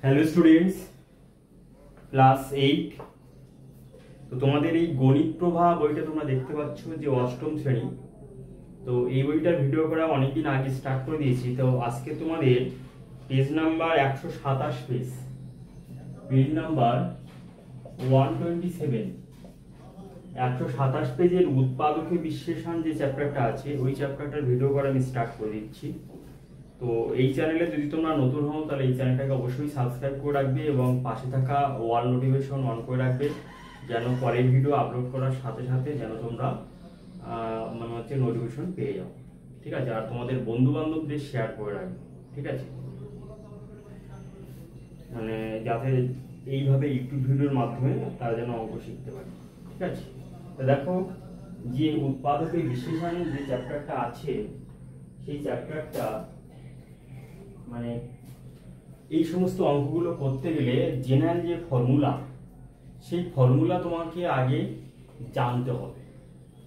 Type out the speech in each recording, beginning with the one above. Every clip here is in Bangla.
Hello students, class 8। তো তোমাদের এই গণিত প্রভা বইটা তোমরা দেখতে পাচ্ছ যে অষ্টম শ্রেণী। তো এই বইটার ভিডিও করা অনেকদিন আগে স্টার্ট করে দিয়েছি। তো আজকে তোমাদের পেজ নাম্বার 127, পেজ নাম্বার 127, 127 পেজের উৎপাদকে বিশ্লেষণ যে চ্যাপ্টারটা আছে ওই চ্যাপ্টারটার ভিডিও করা আমি স্টার্ট করে দিচ্ছি। তো এই চ্যানেলে যদি তোমরা নতুন হও তাহলে এই চ্যানেলটাকে অবশ্যই সাবস্ক্রাইব করে রাখবে এবং পাশে থাকা অল নোটিফিকেশন অন করে রাখবে, যেন পরের ভিডিও আপলোড করার সাথে সাথে যেন তোমরা নোটিফিকেশন পেয়ে যাও। ঠিক আছে? আর তোমাদের বন্ধু বান্ধবদের শেয়ার করে রাখবে। ঠিক আছে? যাতে এইভাবে ইউটিউব ভিডিওর মাধ্যমে তারা যেন অঙ্ক শিখতে পারে। ঠিক আছে? তো দেখো, যে উৎপাদকের বিশ্লেষণ যে চ্যাপ্টারটা আছে সেই চ্যাপ্টারটা এই সমস্ত অঙ্কগুলো করতে গেলে জেনারেল যে ফর্মুলা, সেই ফর্মুলা তোমাকে আগে জানতে হবে।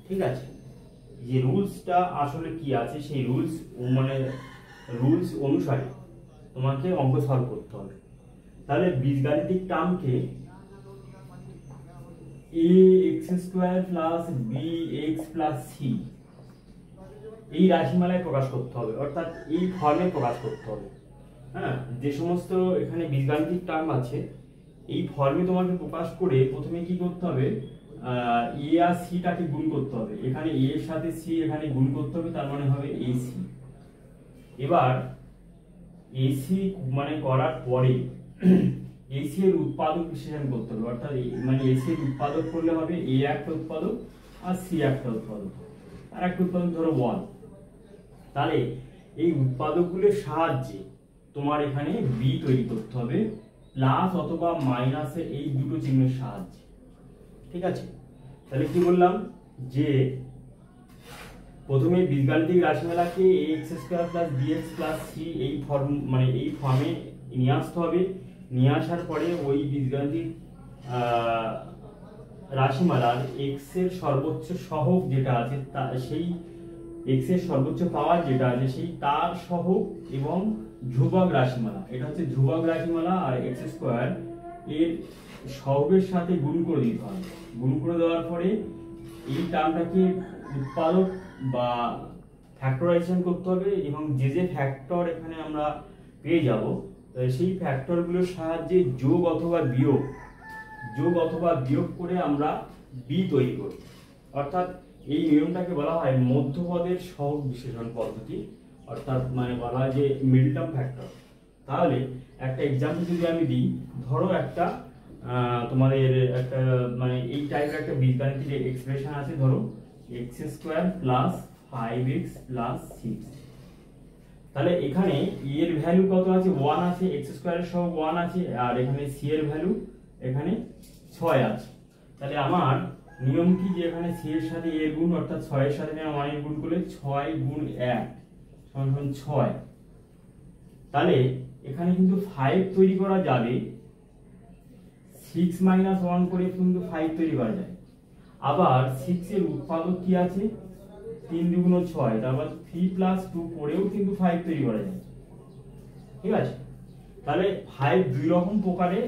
ঠিক আছে? যে রুলসটা আসলে কি আছে সেই রুলস অনুসারে তোমাকে অঙ্ক সলভ করতে হবে। তাহলে বীজগাণিতিক টার্মকে ax² plus bx plus c এই রাশিমালায় প্রকাশ করতে হবে, অর্থাৎ এই ফর্মে প্রকাশ করতে হবে। হ্যাঁ, যে সমস্ত এখানে বীজগাণিতিক টার্ম আছে এই ফর্মে তোমাকে প্রকাশ করে প্রথমে কি করতে হবে, এ আর সিটাকে গুণ করতে হবে। এখানে এ এর সাথে সি এখানে গুণ করতে হবে, তার মানে হবে এসি। এবার এসি করার পরে এসি এর উৎপাদক বিশ্লেষণ করতে হবে, অর্থাৎ এসি এর উৎপাদক করলে হবে এ একটা উৎপাদক আর সি একটা উৎপাদক, আর একটা উৎপাদক ধরো 1। তাহলে এই উৎপাদকগুলোর সাহায্যে তোমার এখানে বি তৈরি করতে হবে, প্লাস অথবা মাইনাসের এই দুটো চিহ্নের সাহায্যে। ঠিক আছে? তাহলে কি বললাম, যে প্রথমে বীজগাণিতিক রাশিমালাকে ax² plus bx plus c এই ফর্মে নিয়ে আসতে হবে। নিয়ে আসার পরে ওই বীজগাণিতিক রাশিমালার x এর সর্বোচ্চ সহগ যেটা আছে সেই x এর সর্বোচ্চ পাওয়ার যেটা আছে সেই তার সহগ এবং ধ্রুবক রাশিমালা, এটা হচ্ছে ধ্রুবক রাশিমালা, আর x² এর সহগের সাথে গুণ করে দিতে হবে। গুণ করে দেওয়ার পরে এই টার্মটাকে উৎপাদক বা ফ্যাক্টরাইজেশন করতে হবে, এবং যে যে ফ্যাক্টর এখানে আমরা পেয়ে যাব সেই ফ্যাক্টরগুলোর সাহায্যে যোগ অথবা বিয়োগ করে আমরা বি তৈরি করি। অর্থাৎ এই নিয়মটাকে বলা হয় মধ্যপদের সহগ বিশ্লেষণ পদ্ধতি, অর্থাৎ বলা হয় যে মিডল টার্ম ফ্যাক্টর। তাহলে একটা এক্সাম্পল যদি আমি দিই, ধরো একটা তোমাদের একটা এই টাইপের একটা বীজগাণিতিক এক্সপ্রেশন আছে, ধরো x² প্লাস 5x প্লাস 6। তাহলে এখানে e এর ভ্যালু কত আছে, 1 আছে, x² এর সহগ 1 আছে, আর এখানে c এর ভ্যালু এখানে 6 আছে। তাহলে আমার নিয়ম কি, যে এখানে c এর সাথে a এর গুণ, অর্থাৎ 6 এর সাথে 1 এর গুণ করলে 6 গুণ 1 সমান 6। তাহলে এখানে কিন্তু 5 তৈরি করা যাবে, 6 - 1 করে কিন্তু 5 তৈরি করা যায়। আবার 6 এর উৎপাদক কি আছে, 3 × 6, তারপর 3 + 2 করেও কিন্তু 5 তৈরি করা যায়। ঠিক আছে? তাহলে 5 দুই রকম প্রকারে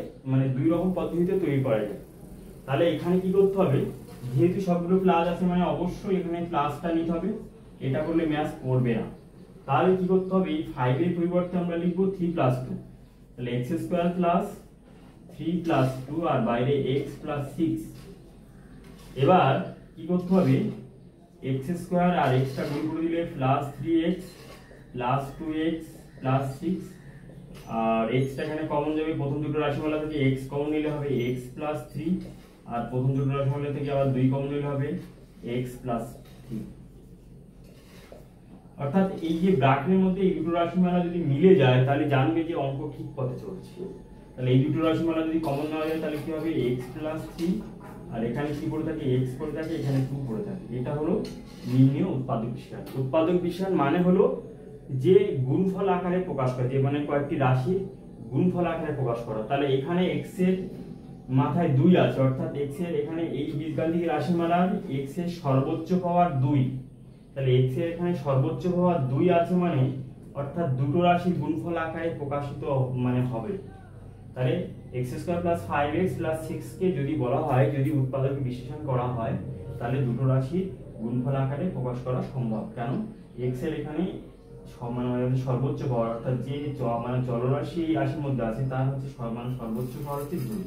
দুই রকম পদ্ধতিতে তৈরি করা যায়। তাহলে এখানে কি করতে হবে, যেহেতু সবগুলো প্লাস আছে অবশ্যই এখানে প্লাসটা নিতে হবে, এটা করলে ম্যাচ করবে না। তাহলে কি করতে হবে, এই 5 এর পরিবর্তে আমরা লিখব 3 + 2। তাহলে x² প্লাস 3 + 2 আর বাইরে x প্লাস 6। এবার কি করতে হবে, x² আর x টা গুণ করে দিলে plus 3x plus 2x plus 6, আর x টা এখানে কমন যাবে, প্রথম দুটো রাশিমালা থেকে x কমন নিলে হবে x প্লাস 3, আর প্রথম দুটো রাশিমালা থেকে আবার 2 কমন নিলে হবে x প্লাস 3। অর্থাৎ এই যে ব্র্যাকেটের মধ্যে এই দুটো রাশিমালা যদি মিলে যায় তাহলে জানবে যে অঙ্ক ঠিক পথে চলছে। তাহলে এই দুটো রাশিমালা যদি কমন নেওয়া যায় তাহলে কি হবে, x প্লাস 3, আর এখানে কি পড়ে থাকে, x পড়ে থাকে, এখানে 2 পড়ে থাকে। এটা হলো নির্ণয় উৎপাদক বিশ্লেষণ। উৎপাদক বিশ্লেষণ হলো যে গুণফল আকারে প্রকাশ করা, যে কয়েকটি রাশি গুণফল আকারে প্রকাশ করা। তাহলে এখানে x এর মাথায় 2 আছে, অর্থাৎ x এর এখানে এই বীজগাণিতিক রাশিমালার x এর সর্বোচ্চ পাওয়ার 2। তাহলে x এর এখানে সর্বোচ্চ পাওয়ার 2 আছে, অর্থাৎ দুটো রাশি গুণফল আকারে প্রকাশিত হবে। তাহলে x square plus 5x plus 6কে যদি বলা হয়, যদি উৎপাদকে বিশ্লেষণ করা হয়, তাহলে দুটো রাশি গুণফল আকারে প্রকাশ করা সম্ভব। কেন? x এর এখানে সর্বোচ্চ পাওয়ার, অর্থাৎ যে চলরাশি এই রাশির মধ্যে আছে তার হচ্ছে সর্বোচ্চ পাওয়ার হচ্ছে 2।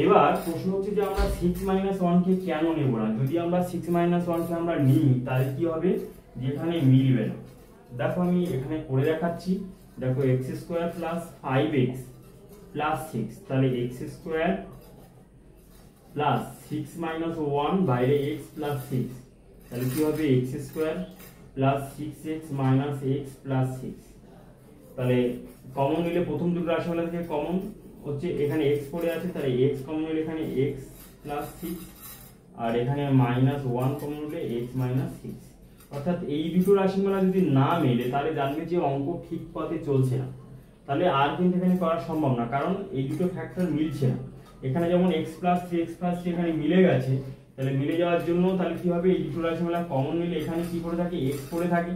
এবার প্রশ্ন হচ্ছে যে আমরা 6 - 1 কে কেন নেব না? যদি আমরা 6 - 1 কে আমরা নিই তাহলে কি হবে, যেখানে মিলবে না। দেখো আমি এখানে করে দেখাচ্ছি। দেখো x square plus 5x plus 6, তাহলে x স্কয়ার প্লাস 6 - 1 বাইরে x প্লাস 6, তাহলে কি হবে x square plus 6x minus x plus 6। তাহলে কমন নিলে প্রথম দুটো রাশিমালা থেকে কমন হচ্ছে, এখানে x পড়ে আছে, তাহলে x কমন নিলে এখানে x প্লাস 6, আর এখানে -1 কমন নিলে x মাইনাস 6। অর্থাৎ এই দুটো রাশিমালা যদি না মেলে তাহলে জানবে যে অঙ্ক ঠিক পথে চলছে না। তাহলে আর কিন্তু এখানে করা সম্ভব না, কারণ এই দুটো ফ্যাক্টর মিলছে না। এখানে যেমন x প্লাস 3 এখানে মিলে গেছে, তাহলে মিলে যাওয়ার জন্য তাহলে কি হবে, এই দুটো রাশিমালা কমন নিলে এখানে কি পড়ে থাকে, x পড়ে থাকে,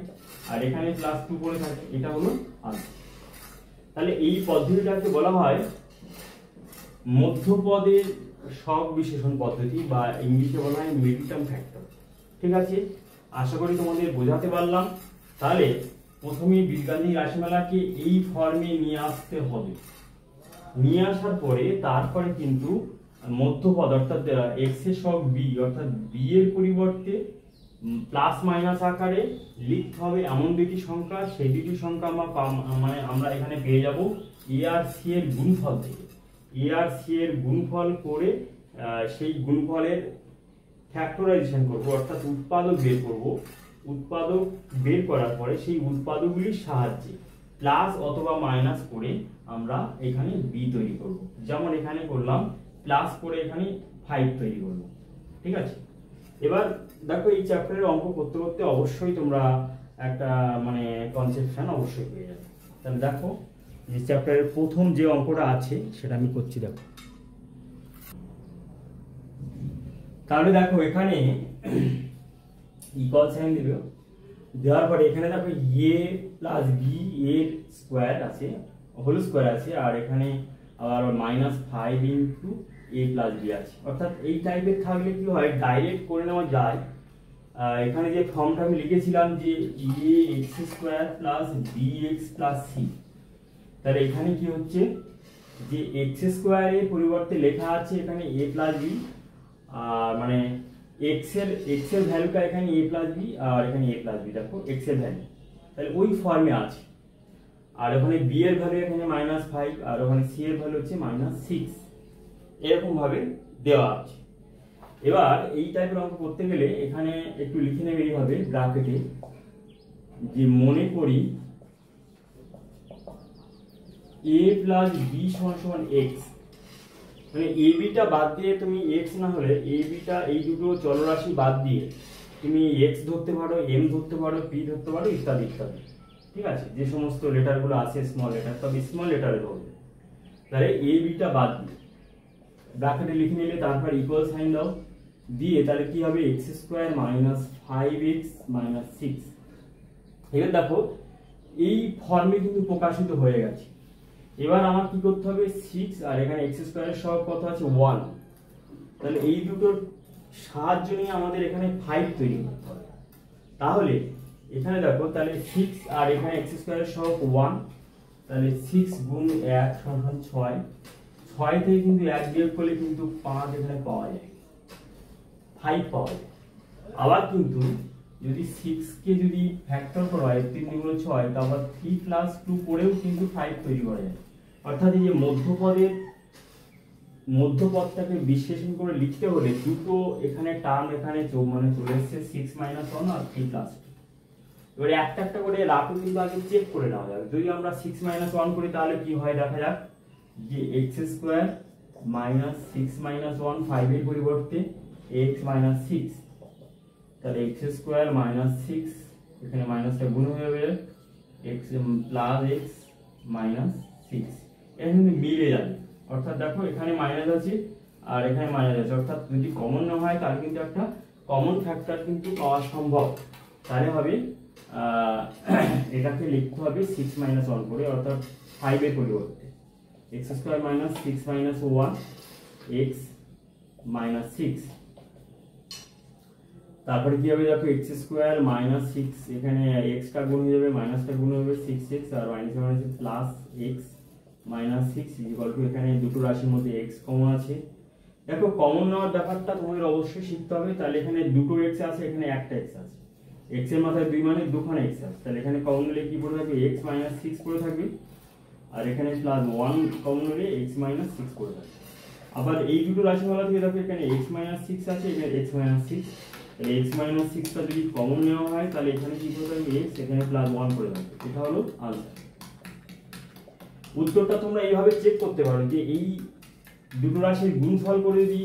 আর এখানে +2 পড়ে থাকে। এটা হলো আনসার। তাহলে এই পদ্ধতিটাকে বলা হয় মধ্যপদের সহগ বিশ্লেষণ পদ্ধতি, বা ইংলিশে বলা হয় মিডল টার্ম ফ্যাক্টর। ঠিক আছে, আশা করি তোমাদের বোঝাতে পারলাম। তাহলে প্রথমে বীজগাণিতিক রাশিমালাকে এই ফর্মে নিয়ে আসতে হবে। নিয়ে আসার পরে তারপরে কিন্তু মধ্যপদ অর্থাৎ x এর সহগ b, অর্থাৎ b এর পরিবর্তে প্লাস মাইনাস আকারে লিখতে হবে এমন দুটি সংখ্যা। সেই দুটি সংখ্যা আমরা এখানে পেয়ে যাব a আর c এর গুণফল থেকে। a আর c এর গুণফল করে সেই গুণফলের ফ্যাক্টরাইজেশন করব, অর্থাৎ উৎপাদক বের করব। উৎপাদক বের করার পরে সেই উৎপাদকগুলির সাহায্যে প্লাস অথবা মাইনাস করে আমরা এখানে b তৈরি করব। যেমন এখানে করলাম প্লাস করে এখানে 5 তৈরি করব। ঠিক আছে, এবার দেখো এই চ্যাপ্টারের অঙ্ক করতে করতে অবশ্যই তোমরা একটা কনসেপশন অবশ্যই পেয়ে যাবে। তাহলে দেখো যে চ্যাপ্টারের প্রথম যে অঙ্কটা আছে সেটা আমি করছি। দেখো তাহলে দেখো এখানে ইকুয়াল সাইন দিবে, দেওয়ার পরে এখানে দেখো a প্লাস b এর স্কয়ার আছে, হোল স্কয়ার আছে, আর এখানে আবার -5 ইনটু a প্লাস b আছে। অর্থাৎ এই টাইপের থাকলে কি হয়, ডাইরেক্ট করে নেওয়া যায়। এখানে যে ফর্মটা আমি লিখেছিলাম যে ax square plus bx plus c, তাহলে এখানে কি হচ্ছে যে x স্কয়ারের পরিবর্তে লেখা আছে এখানে a প্লাস b, x এর ভ্যালুটা এখানে a প্লাস b আর এখানে a প্লাস b। দেখো x এর ভ্যালু তাহলে ওই ফর্মে আছে, আর ওখানে b এর ভ্যালু এখানে -5 আর ওখানে c এর ভ্যালু হচ্ছে -6, এরকম ভাবে দেওয়া আছে। এবার এই টাইপের অঙ্ক করতে গেলে এখানে একটু লিখে নেবে এইভাবে ব্র্যাকেটে, যে মনে করি a প্লাস b সমান x, মানে a b টা বাদ দিয়ে তুমি x না হলে a b টা এই দুটো চলরাশি বাদ দিয়ে তুমি x ধরতে পারো, m ধরতে পারো, p ধরতে পারো, ইত্যাদি ইত্যাদি। ঠিক আছে, যে সমস্ত লেটারগুলো আছে স্মল লেটার, তবে স্মল লেটারে ধরবে। তাহলে a b টা বাদ দিয়ে ব্র্যাকেটে লিখে নিলে, তারপর ইকুয়াল সাইন দাও, দিয়ে তাহলে কি হবে x square minus 5x minus 6। এবার দেখো এই ফর্মে কিন্তু প্রকাশিত হয়ে গেছে। এবার আমার কি করতে হবে, 6 আর এখানে x স্কয়ারের সহগ কত আছে 1, তাহলে এই দুটোর সাহায্য নিয়ে আমাদের এখানে 5 তৈরি করতে হবে। তাহলে এখানে দেখো তাহলে 6 আর এখানে x স্কয়ারের সহগ 1, তাহলে 6 গুণ 1 সমান 6, 6 থেকে কিন্তু 1 বিয়োগ করলে কিন্তু 5 এখানে পাওয়া যায়, 5 পাওয়া যায়। আবার কিন্তু যদি 6 কে যদি ফ্যাক্টর করা হয় 3 গুণ 6, তারপর 3 প্লাস 2 করেও কিন্তু 5 তৈরি করা যায়। অর্থাৎ এই যে মধ্যপদটাকে বিশ্লেষণ করে লিখতে হলে দুটো এখানে টার্ম এখানে চলে এসেছে 6 - 1 আর 3 প্লাস 2। এবারে একটা একটা করে রাখো, কিন্তু আগে চেক করে নেওয়া যাবে। যদি আমরা 6 - 1 করি তাহলে কি হয় দেখা যাক, যে x স্কয়ার মাইনাস 6 - 1 5 এর পরিবর্তে x মাইনাস 6, তাহলে x স্কয়ার মাইনাস 6 এখানে মাইনাসটা গুণ হয়ে যাবে x প্লাস x মাইনাস 6, এটা কিন্তু মিলে যাবে। অর্থাৎ দেখো এখানে মাইনাস আছে আর এখানে মাইনাস আছে, অর্থাৎ যদি কমন না হয় তাহলে কিন্তু একটা কমন ফ্যাক্টর কিন্তু পাওয়া সম্ভব। তাহলে হবে এটাকে লিখতে হবে 6 - 1 করে, অর্থাৎ 5 এর পরিবর্তে। X square minus six minus one x minus six. তারপরে কি হবে দেখো এক্স স্কোয়ার মাইনাস সিক্স, এখানে এক্সটা গুণ হয়ে যাবে মাইনাসটা গুণ হবে সিক্স এক্স আর minus minus plus x minus six equal to, এখানে দুটো রাশির মধ্যে এক্স কমন আছে। দেখো কমন নেওয়ার ব্যাপারটা তোমাদের অবশ্যই শিখতে হবে। তাহলে এখানে দুটো এক্স আছে, এখানে একটা এক্স আছে, এক্স এর মাথায় দুই মানে দুখানে এক্স আছে, তাহলে এখানে কমন নিলে কি পড়ে থাকবে এক্স মাইনাস সিক্স পড়ে থাকবে, আর এখানে প্লাস ওয়ান কমন নিলে এক্স মাইনাস সিক্স পড়ে থাকবে। আবার এই দুটো রাশিমালা থেকে দেখো এখানে এক্স মাইনাস সিক্স আছে, এখানে এক্স মাইনাস সিক্স, তাহলে এক্স মাইনাস সিক্সটা যদি কমন নেওয়া হয় তাহলে এখানে কি পড়ে থাকবে এক্স, এখানে প্লাস ওয়ান পড়ে থাকবে। এটা হলো আনসার। উত্তরটা তোমরা এইভাবে চেক করতে পারো যে এই দুটো রাশির গুণফল করে যদি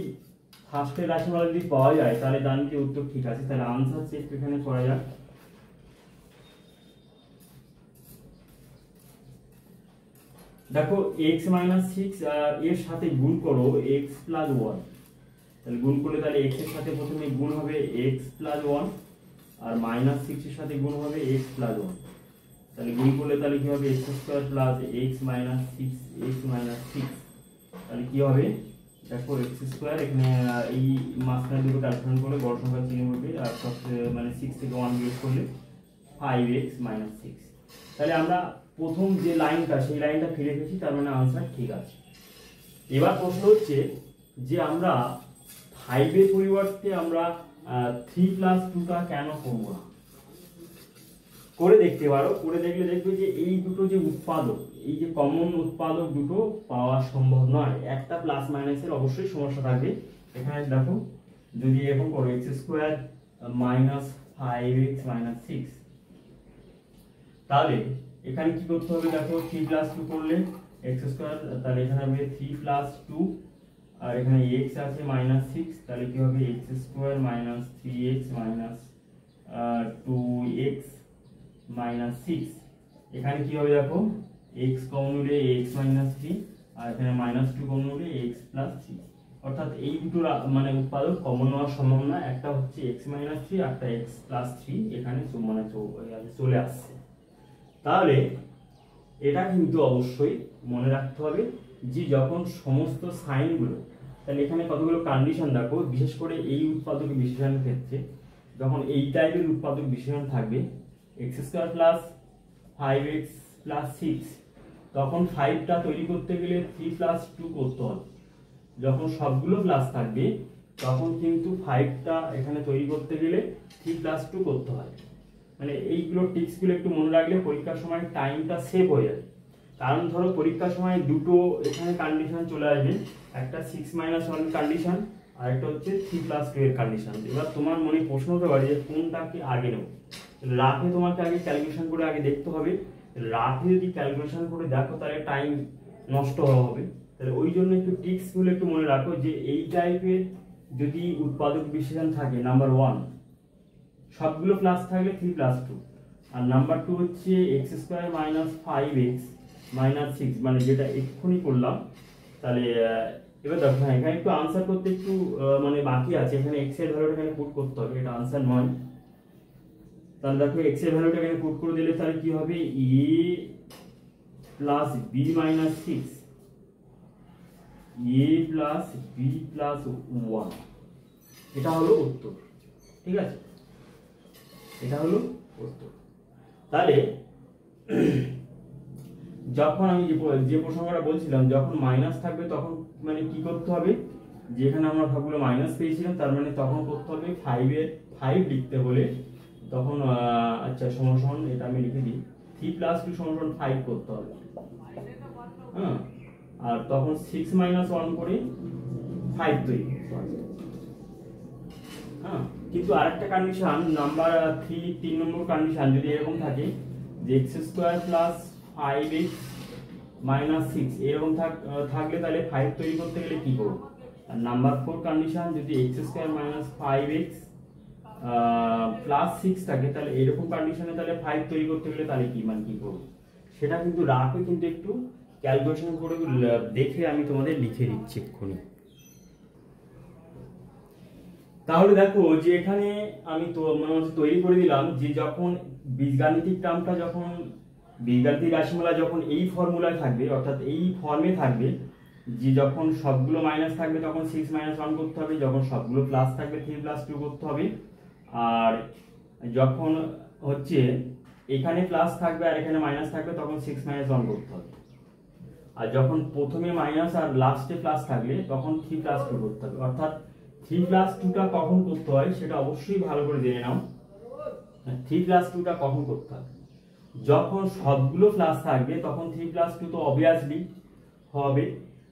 ফার্স্টের রাশিমালা যদি পাওয়া যায় তাহলে ডান দিকে উত্তর ঠিক আছে। তাহলে আনসার চেক এখানে করা যাক। দেখো এক্স মাইনাস সিক্স এর সাথে গুণ করো এক্স প্লাস ওয়ান, তাহলে গুণ করলে তাহলে এক্স এর সাথে প্রথমে গুণ হবে এক্স প্লাস ওয়ান, আর মাইনাস সিক্স এর সাথে গুণ হবে এক্স প্লাস ওয়ান, তাহলে গুণ করলে তাহলে কি হবে x square plus x minus six x minus six, তাহলে কি হবে দেখো এক্স স্কোয়ার, এখানে এই মাঝখানে দুটো ক্যালকুলেশন করে বড় সংখ্যা চিহ্ন হবে, আর মানে সিক্স থেকে ওয়ান বিয়োগ করলে ফাইভ এক্স মাইনাস সিক্স। তাহলে আমরা প্রথম যে লাইনটা সেই লাইনটা ফিরে এসেছি, তার মানে আনসার ঠিক আছে। এবার প্রশ্ন হচ্ছে যে আমরা ফাইভের পরিবর্তে আমরা থ্রি প্লাস টুটা কেন করবো না? করে দেখতে পারো, করে দেখলে দেখবে যে এই দুটো যে উৎপাদক, এই যে কমন উৎপাদক দুটো পাওয়া সম্ভব নয়। একটা প্লাস মাইনাসের অবশ্যই সমস্যা থাকবে। এখানে দেখো যদি এরকম করো x square minus five x minus six, তাহলে এখানে কি করতে হবে দেখো থ্রি প্লাস টু করলে এক্স স্কোয়ার, তাহলে এখানে হবে থ্রি প্লাস টু, আর এখানে এক্স আছে মাইনাস সিক্স, তাহলে কি হবে x square minus three x minus two x minus six. এখানে কি হবে দেখো এক্স কমন নিলে এক্স মাইনাস থ্রি, আর এখানে মাইনাস টু কমন নিলে এক্স প্লাস থ্রি। অর্থাৎ এই দুটো মানে উৎপাদক কমন নেওয়ার সম্ভব না, একটা হচ্ছে এক্স মাইনাস থ্রি, একটা এক্স প্লাস থ্রি, এখানে মানে চলে আসছে। তাহলে এটা কিন্তু অবশ্যই মনে রাখতে হবে যে যখন সমস্ত সাইনগুলো, তাহলে এখানে কতগুলো কন্ডিশন দেখো, বিশেষ করে এই উৎপাদক বিশেষণের ক্ষেত্রে যখন এই টাইপের উৎপাদক বিশেষণ থাকবে x square plus five x plus six, তখন ফাইভটা তৈরি করতে গেলে থ্রি প্লাস টু করতে হবে। যখন সবগুলো প্লাস থাকবে তখন কিন্তু ফাইভটা এখানে তৈরি করতে গেলে থ্রি প্লাস টু করতে হয়। মানে এইগুলো টিপসগুলো একটু মনে রাখলে পরীক্ষার সময় টাইমটা সেভ হয়ে যাবে। কারণ ধরো পরীক্ষার সময় দুটো এখানে কন্ডিশন চলে আসবে, একটা সিক্স মাইনাস ওয়ান কন্ডিশন আর একটা হচ্ছে থ্রি প্লাস টু এর কন্ডিশন। এবার তোমার মনে প্রশ্ন হতে পারে যে কোনটাকে আগে নেব। রাতে তোমাকে আগে ক্যালকুলেশন করে আগে দেখতে হবে, রাতে যদি ক্যালকুলেশন করে দেখো তাহলে টাইম নষ্ট হবে। তাহলে ওই জন্য একটু টিপসগুলো একটু মনে রাখো যে এই টাইপের যদি উৎপাদক বিশেষণ থাকে, নাম্বার ওয়ান সবগুলো প্লাস থাকলে থ্রি প্লাস টু, আর নাম্বার টু হচ্ছে x square minus five x minus six, মানে যেটা এক্ষুনি করলাম। তাহলে এবার দেখো হ্যাঁ এখানে একটু আনসার করতে একটু মানে বাকি আছে, এখানে এক্স এর ভ্যালুটা এখানে পুট করতে হবে, এটা আনসার নয়। তাহলে দেখো এক্স এর ভ্যালুটা এখানে পুট করে দিলে তাহলে কি হবে এ প্লাস বি মাইনাস সিক্স, এ প্লাস বি প্লাস ওয়ান, এটা হলো উত্তর। ঠিক আছে, এটা হলো উত্তর। তাহলে যখন আমি যে প্রসঙ্গটা বলছিলাম, যখন মাইনাস থাকবে তখন মানে কি করতে হবে, যেখানে আমরা সবগুলো মাইনাস পেয়েছিলাম তার মানে তখন করতে হবে ফাইভ লিখতে হলে তখন আচ্ছা সমান সমান এটা আমি লিখে দিই, থ্রি প্লাস টু সমান সমান ফাইভ করতে হবে। হ্যাঁ, আর তখন সিক্স মাইনাস ওয়ান করে ফাইভ তৈরি করতে হবে। হ্যাঁ, কিন্তু আরেকটা কন্ডিশন নাম্বার থ্রি, 3 নম্বর কন্ডিশন যদি এরকম থাকে যে x square plus five x minus six এরকম থাকলে তাহলে ফাইভ তৈরি করতে গেলে কি করবো। আর নাম্বার ফোর কন্ডিশন যদি x square minus five x plus six থাকে, তাহলে এরকম কন্ডিশনে তাহলে ফাইভ তৈরি করতে গেলে তাহলে কি মানে কি করবো, সেটা কিন্তু রাতে কিন্তু একটু ক্যালকুলেশন করে দেখে আমি তোমাদের লিখে দিচ্ছি এক্ষুনি। তাহলে দেখো যে এখানে আমি তো মানে তৈরি করে দিলাম যে যখন বীজগাণিতিক টার্মটা যখন বীজগাণিতিক রাশিমালা যখন এই ফর্মুলায় থাকবে, অর্থাৎ এই ফর্মে থাকবে, যে যখন সবগুলো মাইনাস থাকবে তখন 6 - 1 করতে হবে, যখন সবগুলো প্লাস থাকবে 3 + 2 করতে হবে, আর যখন হচ্ছে এখানে প্লাস থাকবে আর এখানে মাইনাস থাকবে তখন 6 - 1 করতে হবে, আর যখন প্রথমে মাইনাস আর লাস্টে প্লাস থাকলে তখন 3 + 2 করতে হবে। অর্থাৎ 3 + 2টা কখন করতে হয় সেটা অবশ্যই ভালো করে জেনে নাও। 3 + 2টা কখন করতে হবে? যখন সবগুলো প্লাস থাকবে তখন 3 + 2 তো অবভিয়াসলি হবে,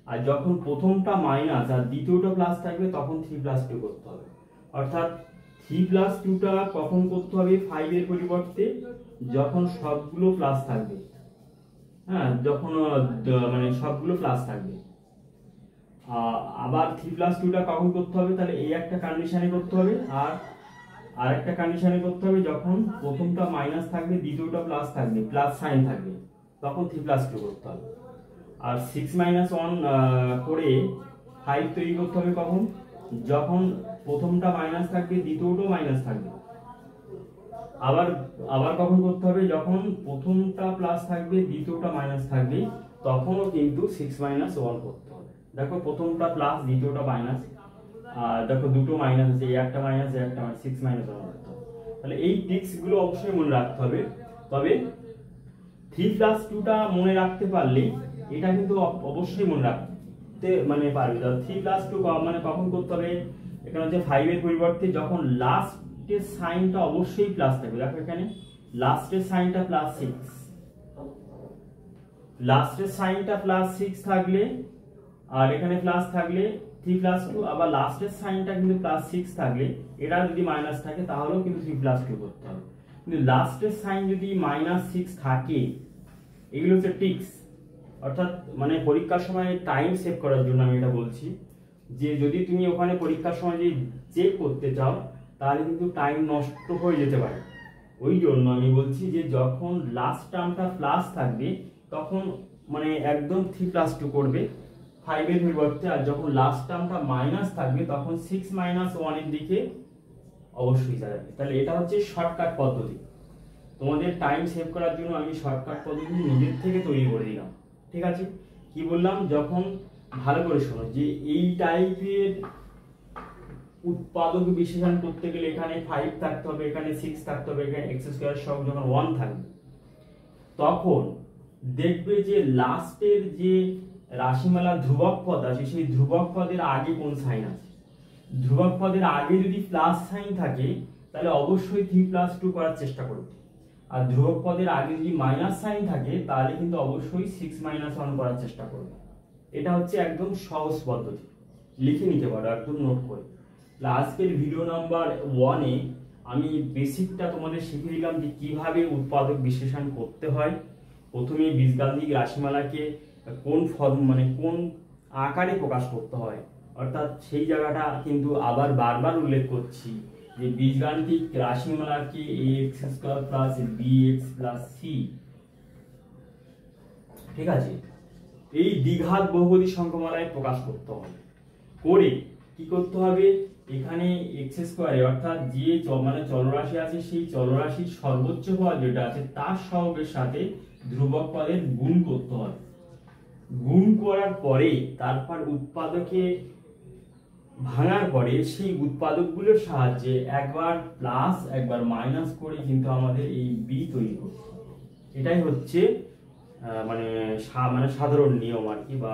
আর যখন প্রথমটা মাইনাস আর দ্বিতীয়টা প্লাস থাকবে তখন 3 + 2 করতে হবে। অর্থাৎ 3 + 2টা কখন করতে হবে 5 এর পরিবর্তে? যখন সবগুলো প্লাস থাকবে, হ্যাঁ, যখন মানে সবগুলো প্লাস থাকবে। আবার 3 + 2টা কখন করতে হবে? তাহলে এই একটা কন্ডিশনে করতে হবে, আর আরেকটা কন্ডিশনে করতে হবে যখন প্রথমটা মাইনাস থাকবে দ্বিতীয়টা প্লাস থাকবে, প্লাস সাইন থাকবে, তখন 3 + 2 করতে হবে। আর 6 - 1 করে 5 তৈরি করতে হবে কখন? যখন প্রথমটা মাইনাস থাকবে দ্বিতীয়টাও মাইনাস থাকবে। আবার আবার কখন করতে হবে? যখন প্রথমটা প্লাস থাকবে দ্বিতীয়টা মাইনাস থাকবে, তখনও কিন্তু 6 - 1 করতে হবে। দেখো প্রথমটা প্লাস দ্বিতীয়টা মাইনাস, আর দেখো দুটো মাইনাস আছে, এই একটা মাইনাস এই একটা মাইনাস, 6 - 1 করতে হবে। তাহলে এই ট্রিক্স গুলো অবশ্যই মনে রাখতে হবে। তবে 3 + 2টা মনে রাখতে পারলে এটা কিন্তু অবশ্যই মনে রাখতে মানে পারবে। 3 + 2 মানে কখন করতে হবে? এখানে হচ্ছে 5 এর পরিবর্তে যখন লাস্টের সাইনটা অবশ্যই প্লাস থাকবে। দেখো এখানে লাস্টের সাইনটা +6, লাস্টের সাইনটা +6 থাকলে আর এখানে প্লাস থাকলে 3 + 2, আবার লাস্টের সাইনটা কিন্তু +6 থাকলে এটা যদি মাইনাস থাকে তাহলেও কিন্তু 3 + 2 করতে হবে। কিন্তু লাস্টের সাইন যদি -6 থাকে, এগুলো হচ্ছে ট্রিক্স। অর্থাৎ মানে পরীক্ষার সময় টাইম সেভ করার জন্য আমি এটা বলছি, যে যদি তুমি ওখানে পরীক্ষার সময় যদি চেক করতে চাও তাহলে কিন্তু টাইম নষ্ট হয়ে যেতে পারে। ওই জন্য আমি বলছি যে যখন লাস্ট টার্মটা প্লাস থাকবে তখন মানে একদম 3 + 2 করবে 5 এর পরিবর্তে, আর যখন লাস্ট টার্মটা মাইনাস থাকবে তখন 6 - 1 এর দিকে অবশ্যই যাবে। তাহলে এটা হচ্ছে শর্টকাট পদ্ধতি। তোমাদের টাইম সেভ করার জন্য আমি শর্টকাট পদ্ধতি নিজের থেকে তৈরি করে দিলাম। ঠিক আছে? কি বললাম? যখন ভালো করে শোনো, যে এই টাইপের উৎপাদক বিশ্লেষণ করতে গেলে এখানে 5 থাকতে হবে, এখানে 6 থাকতে হবে, এখানে x² সহ যখন 1 থাকবে, তখন দেখবে যে লাস্টের যে রাশিমালা ধ্রুবক পদ আছে সেই ধ্রুবক পদের আগে কোন সাইন আছে। ধ্রুবক পদের আগে যদি প্লাস সাইন থাকে তাহলে অবশ্যই 3 + 2 করার চেষ্টা করবে, আর ধ্রুবক পদের আগে যদি মাইনাস সাইন থাকে তাহলে কিন্তু অবশ্যই 6 - 1 করার চেষ্টা করবে। এটা হচ্ছে একদম সহজ পদ্ধতি, লিখে নিতে পারো একদম নোট করে। আজকের ভিডিও নাম্বার 1-এ আমি বেসিকটা তোমাদের শিখিয়ে দিলাম যে কিভাবে উৎপাদক বিশ্লেষণ করতে হয়। প্রথমে বীজগাণিতিক রাশিমালাকে কোন ফর্ম মানে কোন আকারে প্রকাশ করতে হয়, অর্থাৎ সেই জায়গাটা কিন্তু আবার বারবার উল্লেখ করছি যে বীজগাণিতিক রাশিমালাকে ax² + bx + c, ঠিক আছে, এই দ্বিঘাত বহুপদী সংখ্যামালায় প্রকাশ করতে হবে। করে কি করতে হবে? এখানে x² অর্থাৎ যে মানে চলরাশি আছে সেই চলরাশির সর্বোচ্চ পদ যেটা আছে তার সহগের সাথে ধ্রুবক পদের গুণ করতে হবে। গুণ করার পরে তারপর উৎপাদকে ভাঙার পরে সেই উৎপাদকগুলোর সাহায্যে একবার প্লাস একবার মাইনাস করে কিন্তু আমাদের এই বি তৈরি করতে হবে। এটাই হচ্ছে মানে সাধারণ নিয়ম আর কি, বা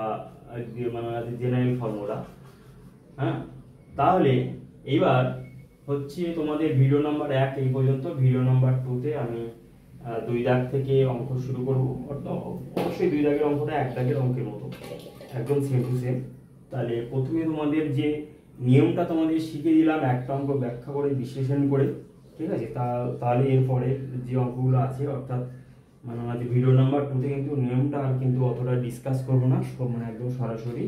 মানে জেনারেল ফর্মুলা। হ্যাঁ, তাহলে এবার হচ্ছে তোমাদের ভিডিও নাম্বার 1 এই পর্যন্ত। ভিডিও নাম্বার 2-তে আমি 2 দাগ থেকে অঙ্ক শুরু করব। অবশ্যই 2 দাগের অঙ্কটা 1 দাগের অঙ্কের মতো, একদম সেম টু সেম। তাহলে প্রথমে তোমাদের যে নিয়মটা তোমাদের শিখিয়ে দিলাম একটা অঙ্ক ব্যাখ্যা করে বিশ্লেষণ করে, ঠিক আছে, তাহলে এরপরে যে অঙ্কগুলো আছে অর্থাৎ মানে আমাদের ভিডিও নাম্বার 2-তে কিন্তু নিয়মটা আর কিন্তু অতটা ডিসকাস করবো না, সব মানে একদম সরাসরি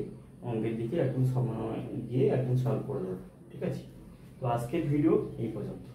অঙ্কের দিকে একদম গিয়ে একদম সলভ করে দেবো। ঠিক আছে? তো আজকের ভিডিও এই পর্যন্ত।